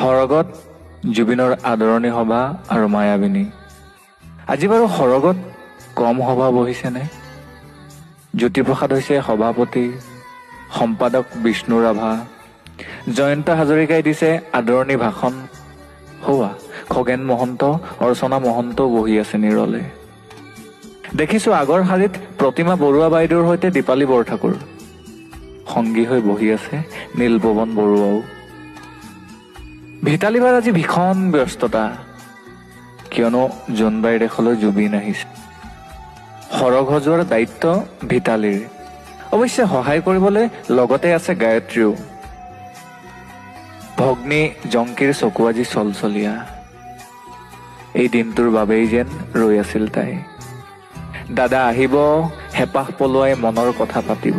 সৰগত জুবিনৰ আদৰণি সভা আৰু মায়াবিনী। আজি বাৰু সৰগত কম সভা বহিছেনে? জ্যোতিপ্ৰসাদ হৈছে সভাপতি, সম্পাদক বিষ্ণু ৰাভা, জয়ন্ত হাজৰিকাই দিছে আদৰণি ভাষণ। হোৱা খগেন মহন্ত, অৰ্চনা মহন্তও বহি আছে নিৰলে। দেখিছো আগৰ শাৰীত প্ৰতিমা বৰুৱা বাইদেউৰ সৈতে দীপালী বৰঠাকুৰ, সংগী হৈ বহি আছে নীলপৱন বৰুৱাও। ভিতালীবাৰ আজি ভীষণ ব্যস্ততা, কিয়নো জোনবাইৰ দেশলৈ জুবিন আহিছে। সৰগ সজোৱাৰ দায়িত্ব ভিতালীৰ। অৱশ্যে সহায় কৰিবলৈ লগতে আছে গায়ত্ৰীও। ভগ্নী জংকীৰ চকু আজি চলচলীয়া। এই দিনটোৰ বাবেই যেন ৰৈ আছিল তাই। দাদা আহিব, হেঁপাহ পলোৱাই মনৰ কথা পাতিব।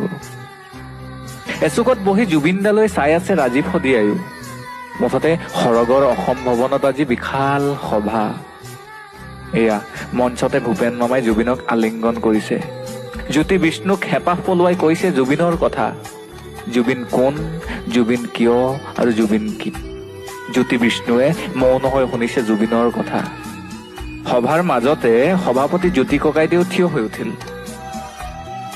এচুকত বহি জুবিনদালৈ চাই আছে ৰাজীৱ শদিয়ায়ো। মুঠতে সৰগৰ অসম ভৱনত আজি বিশাল সভা। এয়া মঞ্চতে ভূপেন মামাই জুবিনক আলিংগন কৰিছে। জ্যোতি বিষ্ণুক হেঁপাহ পলোৱাই কৈছে জুবিনৰ কথা। জুবিন কোন, জুবিন কিয় আৰু জুবিন কি। জ্যোতি বিষ্ণুৱে মৌন হৈ শুনিছে জুবিনৰ কথা। সভাৰ মাজতে সভাপতি জ্যোতি ককাইদেউ থিয় হৈ উঠিল।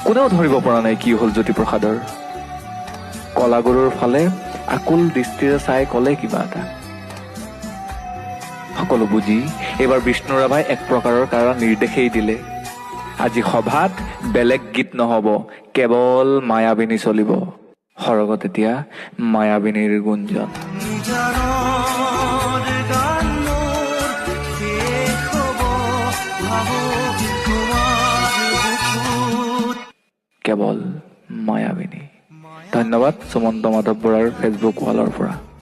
কোনেও ধৰিব পৰা নাই কি হল জ্যোতিপ্ৰসাদৰ। কলাগুৰুৰ ফালে আকুল দৃষ্টিৰে চাই কলে কিবা এটা। সকলো বুজি এইবাৰ বিষ্ণু ৰাভাই এক প্ৰকাৰৰ কাৰা নিৰ্দেশেই দিলে। আজি সভাত বেলেগ গীত নহব, কেৱল মায়াবিনী চলিব। সৰগত এতিয়া মায়াবিনীৰ গুঞ্জন। কেৱল মায়াবিনী। ধন্যবাদ সুমন্ত মাধৱ বৰাৰ ফেচবুক ৱালৰ পৰা।